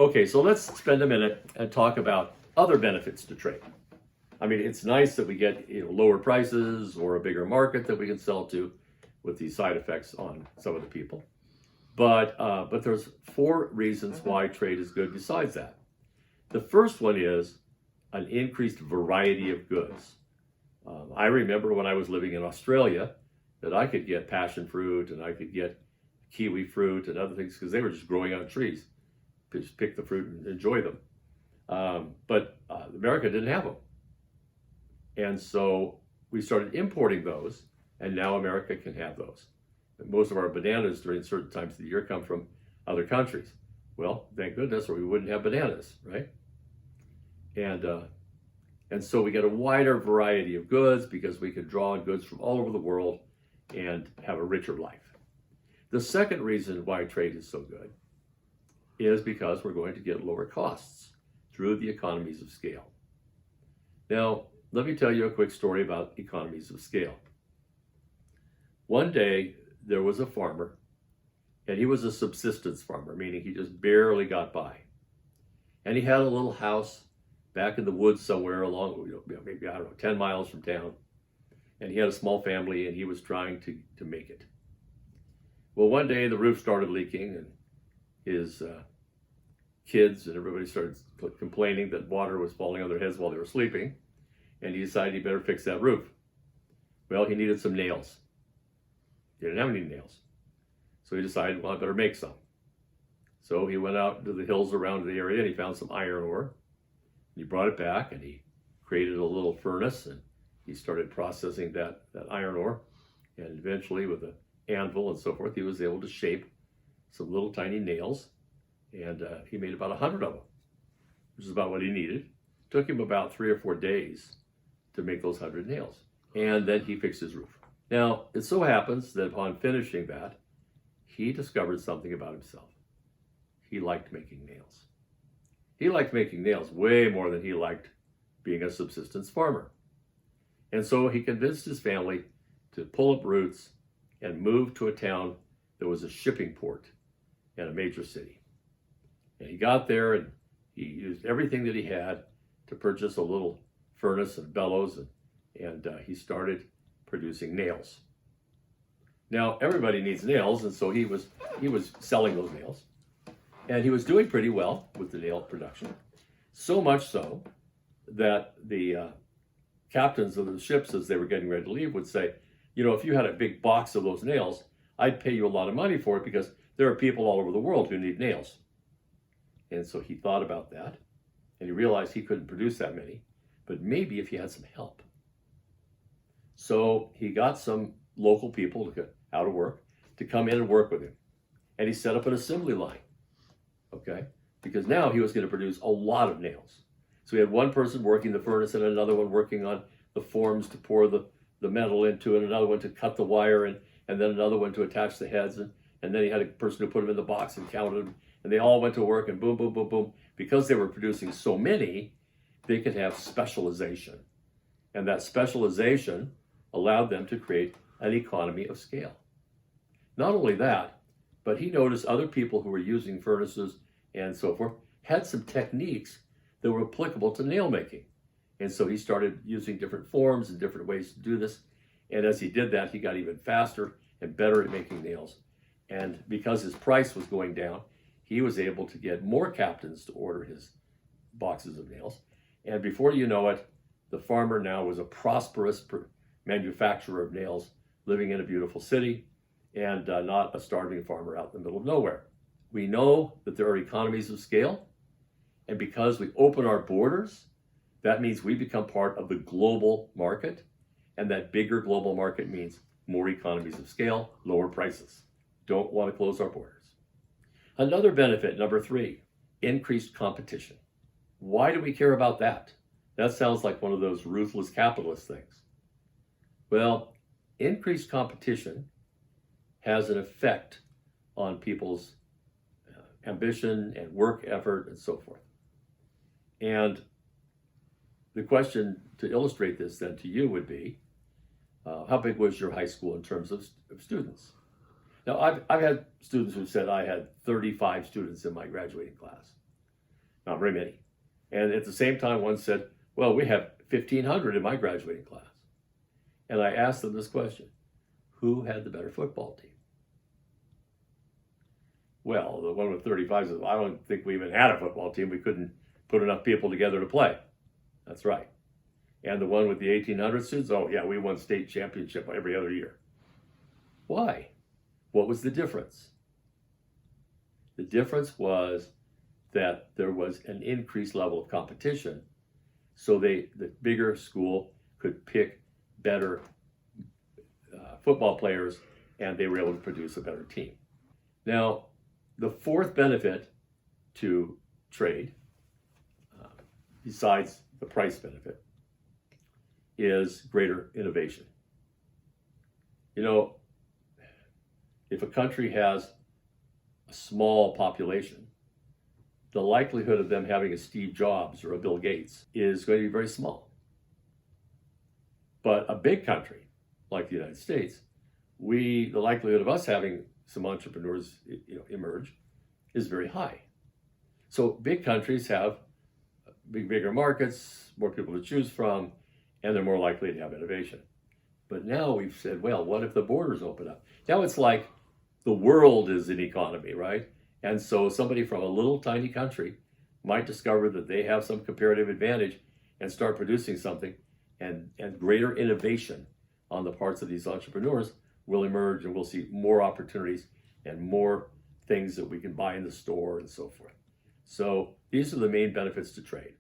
Okay, so let's spend a minute and talk about other benefits to trade. I mean, it's nice that we get lower prices or a bigger market that we can sell to with these side effects on some of the people. But there's 4 reasons why trade is good besides that. The first one is an increased variety of goods. I remember when I was living in Australia that I could get passion fruit and I could get kiwi fruit and other things because they were just growing on trees. Just pick the fruit and enjoy them. But America didn't have them. And so we started importing those, and now America can have those. And most of our bananas during certain times of the year come from other countries. Well, thank goodness, or we wouldn't have bananas, right? And so we get a wider variety of goods because we can draw on goods from all over the world and have a richer life. The second reason why trade is so good is because we're going to get lower costs through the economies of scale. Now, let me tell you a quick story about economies of scale. One day, there was a farmer, and he was a subsistence farmer, meaning he just barely got by. And he had a little house back in the woods somewhere along, maybe, 10 miles from town. And he had a small family, and he was trying to make it. Well, one day, the roof started leaking, and his kids and everybody started complaining that water was falling on their heads while they were sleeping. And he decided he better fix that roof. Well, he needed some nails. He didn't have any nails. So he decided, well, I better make some. So he went out to the hills around the area and he found some iron ore. He brought it back and he created a little furnace and he started processing that iron ore. And eventually with an anvil and so forth, he was able to shape some little tiny nails. And he made about 100 of them, which is about what he needed. It took him about 3 or 4 days to make those 100 nails. And then he fixed his roof. Now, it so happens that upon finishing that, he discovered something about himself. He liked making nails. He liked making nails way more than he liked being a subsistence farmer. And so he convinced his family to pull up roots and move to a town that was a shipping port in a major city. And he got there and he used everything that he had to purchase a little furnace and bellows, and he started producing nails. Now, everybody needs nails, and so he was selling those nails. And he was doing pretty well with the nail production. So much so that the captains of the ships, as they were getting ready to leave, would say, if you had a big box of those nails, I'd pay you a lot of money for it because there are people all over the world who need nails. And so he thought about that, and he realized he couldn't produce that many, but maybe if he had some help. So he got some local people to get out of work to come in and work with him. And he set up an assembly line, okay? Because now he was going to produce a lot of nails. So he had one person working the furnace and another one working on the forms to pour the metal into, and another one to cut the wire, and then another one to attach the heads. And then he had a person who put them in the box and counted them. And they all went to work and boom, boom, boom, boom. Because they were producing so many, they could have specialization. And that specialization allowed them to create an economy of scale. Not only that, but he noticed other people who were using furnaces and so forth had some techniques that were applicable to nail making. And so he started using different forms and different ways to do this. And as he did that, he got even faster and better at making nails. And because his price was going down, he was able to get more captains to order his boxes of nails. And before you know it, the farmer now was a prosperous manufacturer of nails, living in a beautiful city, and not a starving farmer out in the middle of nowhere. We know that there are economies of scale, and because we open our borders, that means we become part of the global market, and that bigger global market means more economies of scale, lower prices. Don't want to close our borders. Another benefit, number 3, increased competition. Why do we care about that? That sounds like one of those ruthless capitalist things. Well, increased competition has an effect on people's ambition and work effort and so forth. And the question to illustrate this then to you would be, how big was your high school in terms of students? Now, I've had students who said I had 35 students in my graduating class. Not very many. And at the same time, one said, well, we have 1,500 in my graduating class. And I asked them this question: who had the better football team? Well, the one with 35 says, well, I don't think we even had a football team. We couldn't put enough people together to play. That's right. And the one with the 1,800 students, oh yeah, we won state championship every other year. Why? What was the difference? The difference was that there was an increased level of competition, so the bigger school could pick better football players, and they were able to produce a better team. Now, the fourth benefit to trade, besides the price benefit, is greater innovation. You know, if a country has a small population, the likelihood of them having a Steve Jobs or a Bill Gates is going to be very small. But a big country like the United States, the likelihood of us having some entrepreneurs emerge is very high. So big countries have bigger markets, more people to choose from, and they're more likely to have innovation. But now we've said, well, what if the borders open up? Now it's like the world is an economy, right? And so somebody from a little tiny country might discover that they have some comparative advantage and start producing something, and greater innovation on the parts of these entrepreneurs will emerge, and we'll see more opportunities and more things that we can buy in the store and so forth. So these are the main benefits to trade.